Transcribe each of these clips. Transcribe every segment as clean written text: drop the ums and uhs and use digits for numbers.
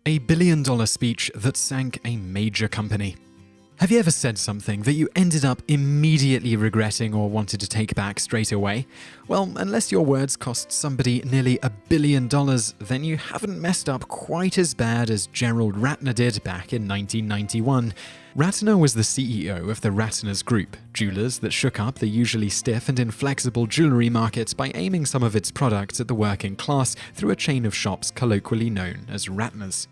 A billion-dollar speech that sank a major company. Have you ever said something that you ended up immediately regretting or wanted to take back straight away? Well, unless your words cost somebody nearly $1 billion, then you haven't messed up quite as bad as Gerald Ratner did back in 1991. Ratner was the CEO of the Ratner's Group, jewelers that shook up the usually stiff and inflexible jewelry market by aiming some of its products at the working class through a chain of shops colloquially known as Ratner's.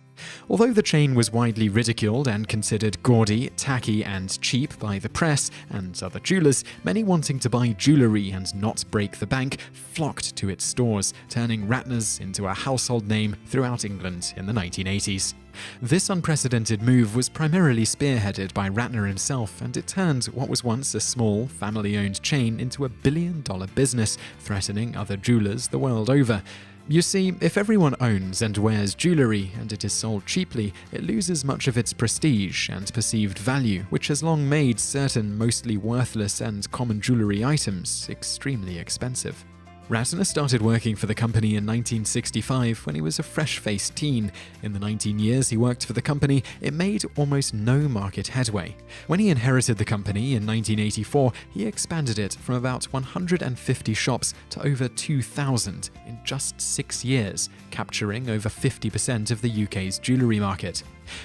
Although the chain was widely ridiculed and considered gaudy, tacky, and cheap by the press and other jewelers, many wanting to buy jewelry and not break the bank flocked to its stores, turning Ratner's into a household name throughout England in the 1980s. This unprecedented move was primarily spearheaded by Ratner himself, and it turned what was once a small, family-owned chain into a billion-dollar business, threatening other jewelers the world over. You see, if everyone owns and wears jewelry and it is sold cheaply, it loses much of its prestige and perceived value, which has long made certain mostly worthless and common jewelry items extremely expensive. Ratner started working for the company in 1965 when he was a fresh-faced teen. In the 19 years he worked for the company, it made almost no market headway. When he inherited the company in 1984, he expanded it from about 150 shops to over 2,000 in just 6 years, capturing over 50% of the UK's jewelry market.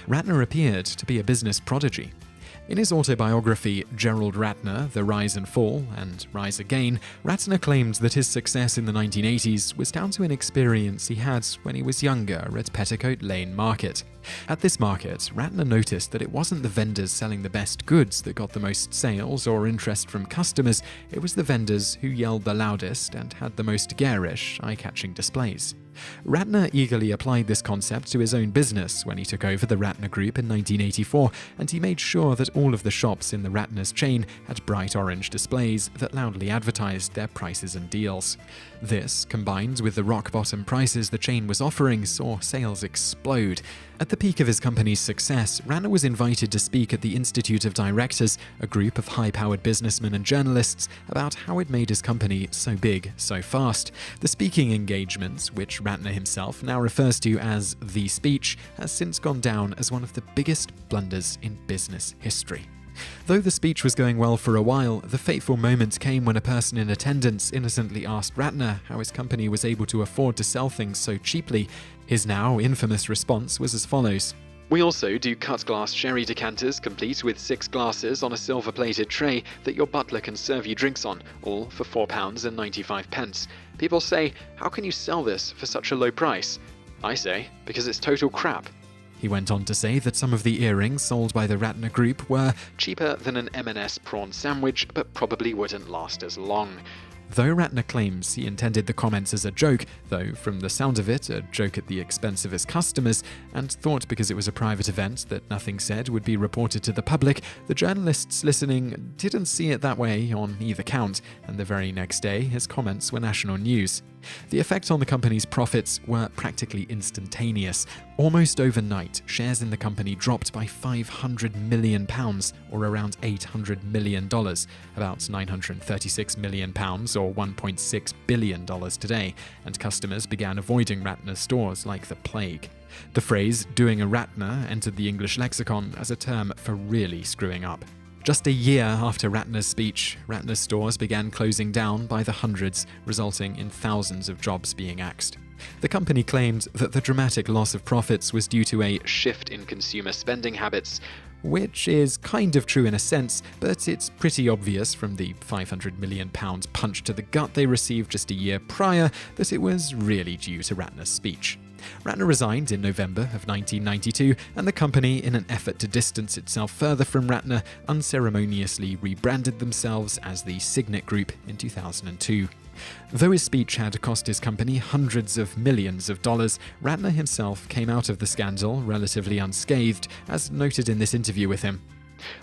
Ratner appeared to be a business prodigy. In his autobiography, Gerald Ratner, The Rise and Fall and Rise Again, Ratner claimed that his success in the 1980s was down to an experience he had when he was younger at Petticoat Lane Market. At this market, Ratner noticed that it wasn't the vendors selling the best goods that got the most sales or interest from customers, it was the vendors who yelled the loudest and had the most garish, eye-catching displays. Ratner eagerly applied this concept to his own business when he took over the Ratner Group in 1984, and he made sure that all of the shops in the Ratner's chain had bright orange displays that loudly advertised their prices and deals. This, combined with the rock-bottom prices the chain was offering, saw sales explode. At the peak of his company's success, Ratner was invited to speak at the Institute of Directors, a group of high-powered businessmen and journalists, about how it made his company so big so fast. The speaking engagement, which Ratner himself now refers to as the speech, has since gone down as one of the biggest blunders in business history. Though the speech was going well for a while, the fateful moment came when a person in attendance innocently asked Ratner how his company was able to afford to sell things so cheaply. His now infamous response was as follows: "We also do cut glass sherry decanters complete with 6 glasses on a silver-plated tray that your butler can serve you drinks on, all for £4.95. People say, how can you sell this for such a low price? I say, because it's total crap." He went on to say that some of the earrings sold by the Ratner Group were cheaper than an M&S prawn sandwich, but probably wouldn't last as long. Though Ratner claims he intended the comments as a joke, though from the sound of it, a joke at the expense of his customers, and thought because it was a private event that nothing said would be reported to the public, the journalists listening didn't see it that way on either count, and the very next day his comments were national news. The effect on the company's profits were practically instantaneous. Almost overnight, shares in the company dropped by £500 million, or around $800 million, about £936 million or $1.6 billion today, and customers began avoiding Ratner's stores like the plague. The phrase "doing a Ratner" entered the English lexicon as a term for really screwing up. Just a year after Ratner's speech, Ratner's stores began closing down by the hundreds, resulting in thousands of jobs being axed. The company claimed that the dramatic loss of profits was due to a shift in consumer spending habits, which is kind of true in a sense, but it's pretty obvious from the £500 million punch to the gut they received just a year prior that it was really due to Ratner's speech. Ratner resigned in November of 1992, and the company, in an effort to distance itself further from Ratner, unceremoniously rebranded themselves as the Signet Group in 2002. Though his speech had cost his company hundreds of millions of dollars, Ratner himself came out of the scandal relatively unscathed, as noted in this interview with him.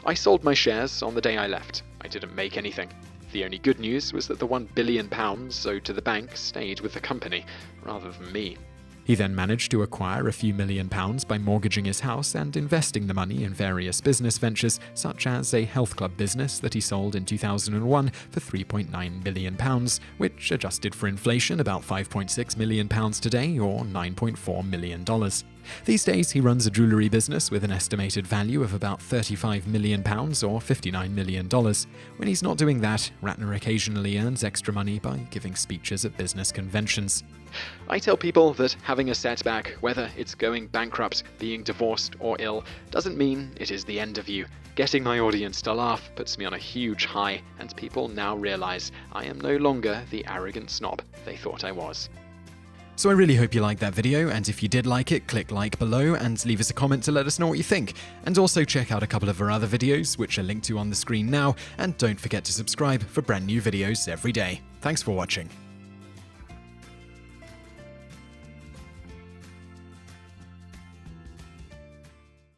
"I sold my shares on the day I left. I didn't make anything. The only good news was that the £1 billion owed to the bank stayed with the company, rather than me." He then managed to acquire a few £1 million by mortgaging his house and investing the money in various business ventures, such as a health club business that he sold in 2001 for £3.9 million, which, adjusted for inflation, about £5.6 million today, or $9.4 million. These days, he runs a jewellery business with an estimated value of about £35 million or $59 million. When he's not doing that, Ratner occasionally earns extra money by giving speeches at business conventions. I tell people that having a setback, whether it's going bankrupt, being divorced, or ill, doesn't mean it is the end of you. Getting my audience to laugh puts me on a huge high, and people now realize I am no longer the arrogant snob they thought I was. So I really hope you liked that video, and if you did like it, click like below and leave us a comment to let us know what you think. And also check out a couple of our other videos, which are linked to on the screen now, and don't forget to subscribe for brand new videos every day. Thanks for watching.